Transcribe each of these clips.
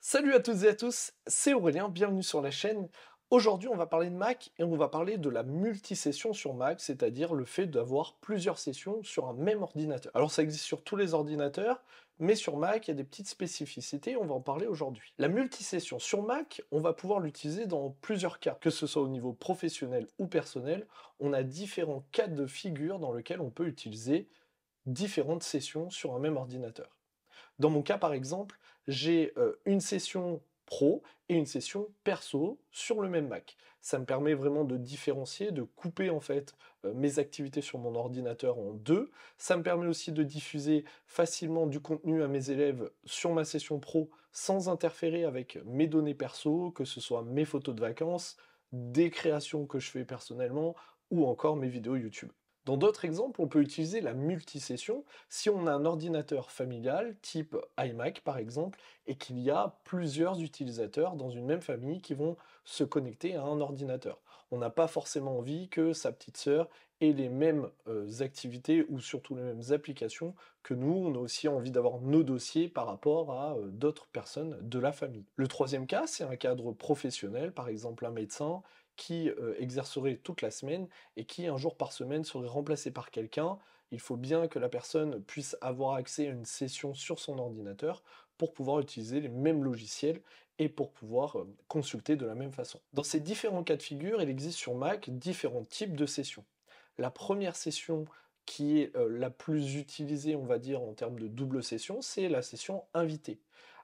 Salut à toutes et à tous, c'est Aurélien, bienvenue sur la chaîne. Aujourd'hui, on va parler de Mac et on va parler de la multisession sur Mac, c'est-à-dire le fait d'avoir plusieurs sessions sur un même ordinateur. Alors ça existe sur tous les ordinateurs, mais sur Mac, il y a des petites spécificités, on va en parler aujourd'hui. La multisession sur Mac, on va pouvoir l'utiliser dans plusieurs cas, que ce soit au niveau professionnel ou personnel. On a différents cas de figure dans lesquels on peut utiliser différentes sessions sur un même ordinateur. Dans mon cas, par exemple, j'ai une session pro et une session perso sur le même Mac. Ça me permet vraiment de différencier, de couper en fait mes activités sur mon ordinateur en deux. Ça me permet aussi de diffuser facilement du contenu à mes élèves sur ma session pro sans interférer avec mes données perso, que ce soit mes photos de vacances, des créations que je fais personnellement ou encore mes vidéos YouTube. Dans d'autres exemples, on peut utiliser la multisession si on a un ordinateur familial, type iMac par exemple, et qu'il y a plusieurs utilisateurs dans une même famille qui vont se connecter à un ordinateur. On n'a pas forcément envie que sa petite sœur ait les mêmes activités ou surtout les mêmes applications que nous. On a aussi envie d'avoir nos dossiers par rapport à d'autres personnes de la famille. Le troisième cas, c'est un cadre professionnel, par exemple un médecin qui exercerait toute la semaine et qui, un jour par semaine, serait remplacé par quelqu'un. Il faut bien que la personne puisse avoir accès à une session sur son ordinateur pour pouvoir utiliser les mêmes logiciels et pour pouvoir consulter de la même façon. Dans ces différents cas de figure, il existe sur Mac différents types de sessions. La première session qui est la plus utilisée, on va dire, en termes de double session, c'est la session invitée.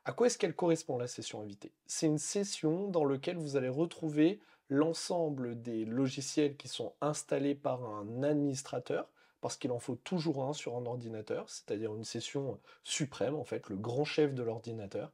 À quoi est-ce qu'elle correspond, la session invitée? C'est une session dans laquelle vous allez retrouver l'ensemble des logiciels qui sont installés par un administrateur, parce qu'il en faut toujours un sur un ordinateur, c'est-à-dire une session suprême, en fait, le grand chef de l'ordinateur.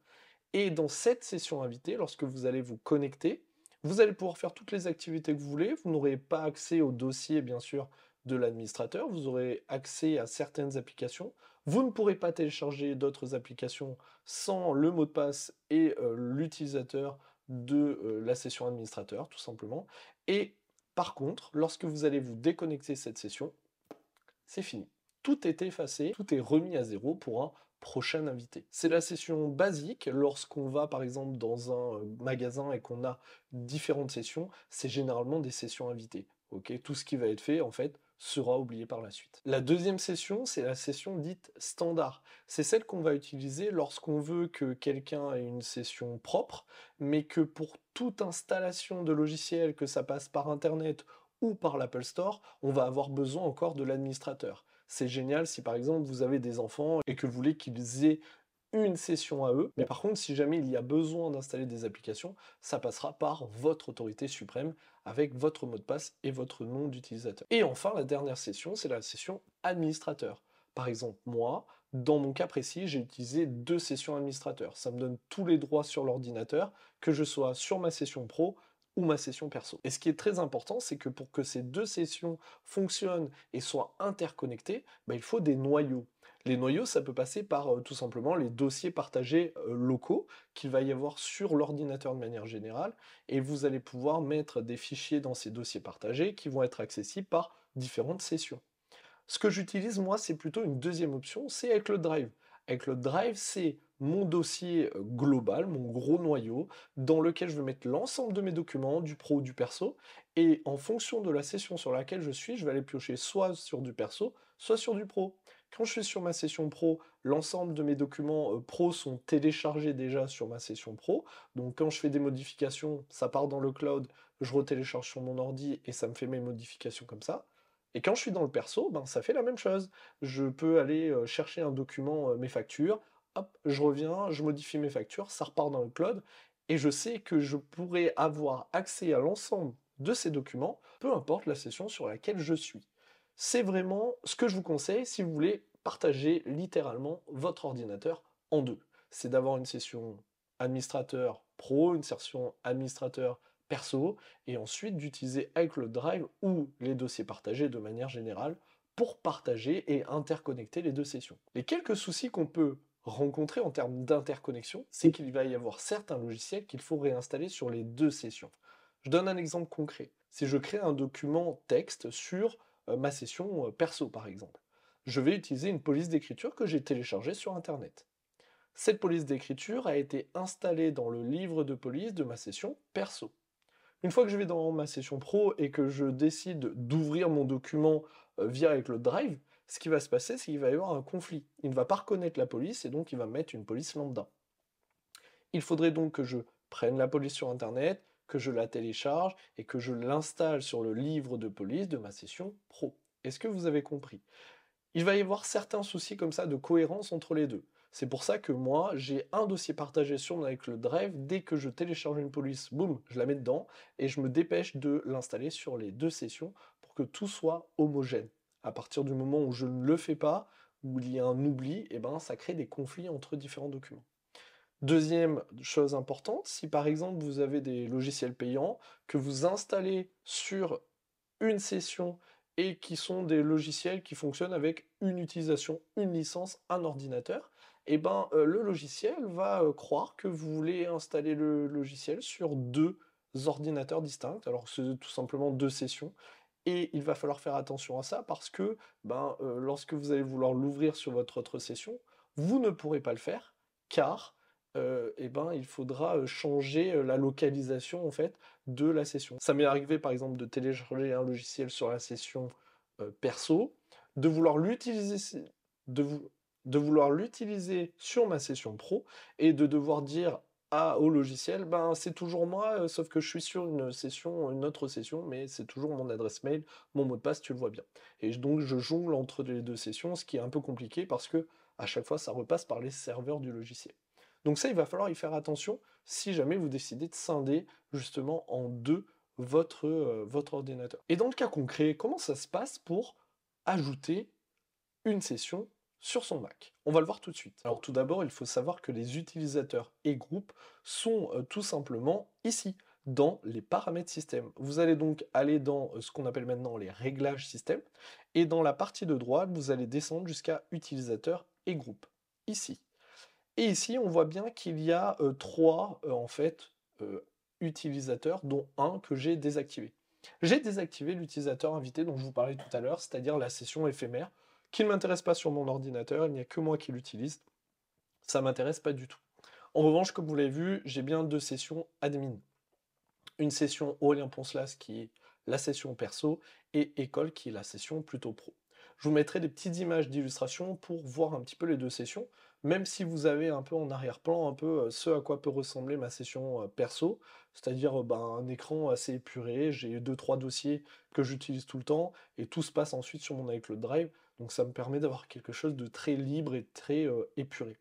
Et dans cette session invitée, lorsque vous allez vous connecter, vous allez pouvoir faire toutes les activités que vous voulez. Vous n'aurez pas accès au dossier, bien sûr, de l'administrateur. Vous aurez accès à certaines applications. Vous ne pourrez pas télécharger d'autres applications sans le mot de passe et l'utilisateur de la session administrateur, tout simplement. Et par contre, lorsque vous allez vous déconnecter de cette session, c'est fini. Tout est effacé, tout est remis à zéro pour un prochain invité. C'est la session basique lorsqu'on va par exemple dans un magasin et qu'on a différentes sessions, c'est généralement des sessions invitées. Ok, tout ce qui va être fait en fait sera oublié par la suite. La deuxième session, c'est la session dite standard. C'est celle qu'on va utiliser lorsqu'on veut que quelqu'un ait une session propre, mais que pour toute installation de logiciel, que ça passe par internet ou par l'Apple Store, on va avoir besoin encore de l'administrateur. C'est génial si par exemple vous avez des enfants et que vous voulez qu'ils aient une session à eux, mais par contre si jamais il y a besoin d'installer des applications, ça passera par votre autorité suprême avec votre mot de passe et votre nom d'utilisateur. Et enfin la dernière session, c'est la session administrateur. Par exemple moi, dans mon cas précis, j'ai utilisé deux sessions administrateurs. Ça me donne tous les droits sur l'ordinateur, que je sois sur ma session pro ou ma session perso. Et ce qui est très important, c'est que pour que ces deux sessions fonctionnent et soient interconnectées, bah, il faut des noyaux. Les noyaux, ça peut passer par tout simplement les dossiers partagés locaux qu'il va y avoir sur l'ordinateur de manière générale, et vous allez pouvoir mettre des fichiers dans ces dossiers partagés qui vont être accessibles par différentes sessions. Ce que j'utilise moi, c'est plutôt une deuxième option, c'est iCloud Drive. iCloud Drive, c'est mon dossier global, mon gros noyau, dans lequel je vais mettre l'ensemble de mes documents, du pro ou du perso, et en fonction de la session sur laquelle je suis, je vais aller piocher soit sur du perso, soit sur du pro. Quand je suis sur ma session pro, l'ensemble de mes documents pro sont téléchargés déjà sur ma session pro, donc quand je fais des modifications, ça part dans le cloud, je retélécharge sur mon ordi et ça me fait mes modifications comme ça. Et quand je suis dans le perso, ben, ça fait la même chose. Je peux aller chercher un document, mes factures, hop, je reviens, je modifie mes factures, ça repart dans le cloud, et je sais que je pourrai avoir accès à l'ensemble de ces documents, peu importe la session sur laquelle je suis. C'est vraiment ce que je vous conseille si vous voulez partager littéralement votre ordinateur en deux. C'est d'avoir une session administrateur pro, une session administrateur perso, et ensuite d'utiliser iCloud Drive ou les dossiers partagés de manière générale pour partager et interconnecter les deux sessions. Les quelques soucis qu'on peut rencontrer en termes d'interconnexion, c'est qu'il va y avoir certains logiciels qu'il faut réinstaller sur les deux sessions. Je donne un exemple concret. Si je crée un document texte sur ma session perso par exemple, je vais utiliser une police d'écriture que j'ai téléchargée sur Internet. Cette police d'écriture a été installée dans le livre de police de ma session perso. Une fois que je vais dans ma session pro et que je décide d'ouvrir mon document via avec le Drive, ce qui va se passer, c'est qu'il va y avoir un conflit. Il ne va pas reconnaître la police et donc il va mettre une police lambda. Il faudrait donc que je prenne la police sur Internet, que je la télécharge et que je l'installe sur le livre de police de ma session pro. Est-ce que vous avez compris? Il va y avoir certains soucis comme ça de cohérence entre les deux. C'est pour ça que moi, j'ai un dossier partagé avec le Drive. Dès que je télécharge une police, boum, je la mets dedans et je me dépêche de l'installer sur les deux sessions pour que tout soit homogène. À partir du moment où je ne le fais pas, où il y a un oubli, et ben, ça crée des conflits entre différents documents. Deuxième chose importante, si par exemple vous avez des logiciels payants que vous installez sur une session et qui sont des logiciels qui fonctionnent avec une utilisation, une licence, un ordinateur, et ben le logiciel va croire que vous voulez installer le logiciel sur deux ordinateurs distincts, alors que c'est tout simplement deux sessions, et il va falloir faire attention à ça parce que lorsque vous allez vouloir l'ouvrir sur votre autre session, vous ne pourrez pas le faire car il faudra changer la localisation en fait de la session. Ça m'est arrivé par exemple de télécharger un logiciel sur la session perso, de vouloir l'utiliser de, vou- de vouloir l'utiliser sur ma session pro et de devoir dire au logiciel, ben c'est toujours moi, sauf que je suis sur une session, une autre session, mais c'est toujours mon adresse mail, mon mot de passe, tu le vois bien. Et donc je jongle entre les deux sessions, ce qui est un peu compliqué parce que à chaque fois ça repasse par les serveurs du logiciel. Donc ça, il va falloir y faire attention si jamais vous décidez de scinder justement en deux votre ordinateur. Et dans le cas concret, comment ça se passe pour ajouter une session sur son Mac? On va le voir tout de suite. Alors tout d'abord, il faut savoir que les utilisateurs et groupes sont tout simplement ici, dans les paramètres système. Vous allez donc aller dans ce qu'on appelle maintenant les réglages système, et dans la partie de droite, vous allez descendre jusqu'à utilisateurs et groupes, ici. Et ici, on voit bien qu'il y a trois en fait utilisateurs, dont un que j'ai désactivé. J'ai désactivé l'utilisateur invité dont je vous parlais tout à l'heure, c'est-à-dire la session éphémère, qui ne m'intéresse pas sur mon ordinateur, il n'y a que moi qui l'utilise, ça m'intéresse pas du tout. En revanche, comme vous l'avez vu, j'ai bien deux sessions admin. Une session Aurélien Poncelas qui est la session perso et école qui est la session plutôt pro. Je vous mettrai des petites images d'illustration pour voir un petit peu les deux sessions, même si vous avez un peu en arrière-plan un peu ce à quoi peut ressembler ma session perso, c'est-à-dire un écran assez épuré, j'ai deux trois dossiers que j'utilise tout le temps et tout se passe ensuite sur mon iCloud Drive, donc ça me permet d'avoir quelque chose de très libre et très épuré.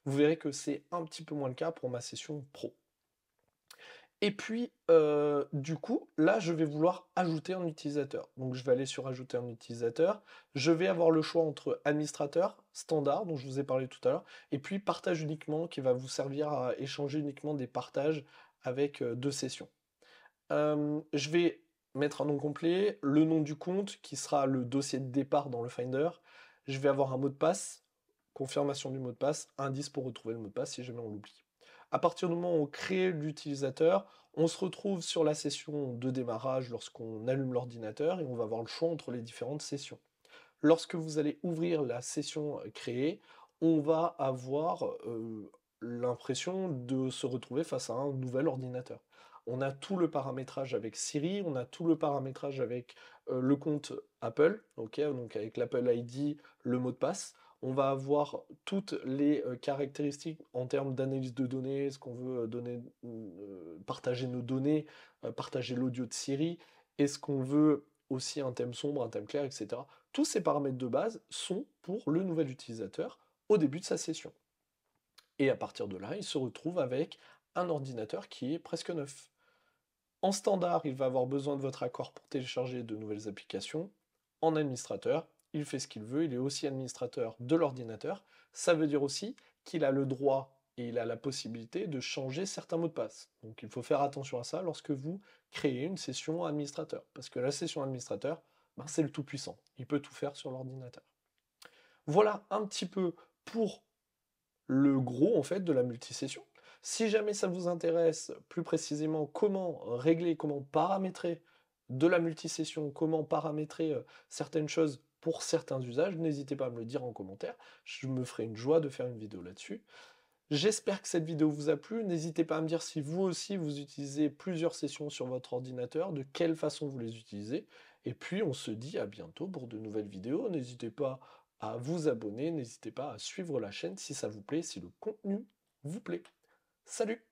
Vous verrez que c'est un petit peu moins le cas pour ma session pro. Et puis, du coup, là, je vais vouloir ajouter un utilisateur. Donc, je vais aller sur ajouter un utilisateur. Je vais avoir le choix entre administrateur, standard, dont je vous ai parlé tout à l'heure, et puis partage uniquement, qui va vous servir à échanger uniquement des partages avec deux sessions. Je vais mettre un nom complet, le nom du compte, qui sera le dossier de départ dans le Finder. Je vais avoir un mot de passe, confirmation du mot de passe, indice pour retrouver le mot de passe si jamais on l'oublie. À partir du moment où on crée l'utilisateur, on se retrouve sur la session de démarrage lorsqu'on allume l'ordinateur et on va avoir le choix entre les différentes sessions. Lorsque vous allez ouvrir la session créée, on va avoir l'impression de se retrouver face à un nouvel ordinateur. On a tout le paramétrage avec Siri, on a tout le paramétrage avec le compte Apple, okay, donc avec l'Apple ID, le mot de passe. On va avoir toutes les caractéristiques en termes d'analyse de données, ce qu'on veut partager nos données, partager l'audio de Siri, est-ce qu'on veut aussi un thème sombre, un thème clair, etc. Tous ces paramètres de base sont pour le nouvel utilisateur au début de sa session. Et à partir de là, il se retrouve avec un ordinateur qui est presque neuf. En standard, il va avoir besoin de votre accord pour télécharger de nouvelles applications. En administrateur, il fait ce qu'il veut, il est aussi administrateur de l'ordinateur. Ça veut dire aussi qu'il a le droit et il a la possibilité de changer certains mots de passe. Donc il faut faire attention à ça lorsque vous créez une session administrateur. Parce que la session administrateur, c'est le tout-puissant. Il peut tout faire sur l'ordinateur. Voilà un petit peu pour le gros en fait de la multisession. Si jamais ça vous intéresse plus précisément comment régler, comment paramétrer de la multisession, comment paramétrer certaines choses pour certains usages, n'hésitez pas à me le dire en commentaire, je me ferai une joie de faire une vidéo là-dessus. J'espère que cette vidéo vous a plu. N'hésitez pas à me dire si vous aussi vous utilisez plusieurs sessions sur votre ordinateur, de quelle façon vous les utilisez. Et puis on se dit à bientôt pour de nouvelles vidéos. N'hésitez pas à vous abonner, n'hésitez pas à suivre la chaîne si ça vous plaît, si le contenu vous plaît. Salut!